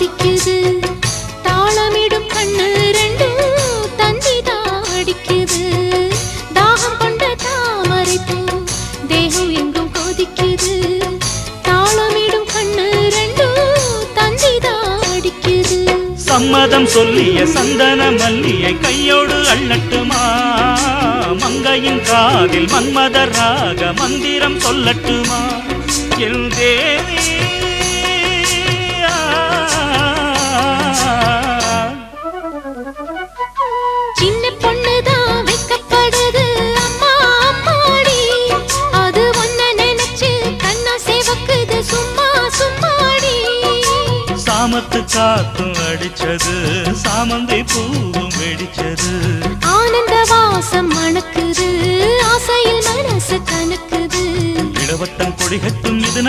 கொதிக்குது தாளமிடும் கண்ணு ரெண்டும் தந்திதான் அடிக்குது தாகம் கொண்ட தாமரை பூ தேகம் எங்கும் கொதிக்குது தாளமிடும் கண்ணு ரெண்டும் தந்திதான் அடிக்குது சம்மதம் சொல்லிய சந்தன மல்லியை கையோடு அள்ளட்டுமா மங்கையின் காதில் மன்மதராக மந்திரம் சொல்லட்டுமா என் தேவி சின்ன பொண்ணுதான் வைக்கப்படுது அம்மா அம்மாடி அது ஒன்ன நினைச்சு கண்ணா சேவக்குது சும்மா சும்மாடி சாமத்து காத்தும் அடிச்சது சாமந்தை பூவும் வெடிச்சது ஆனந்த வாசம் மணக்குது ஆசையில் மனசு கணக்குது இடவட்டம் கொடிகட்டும் இது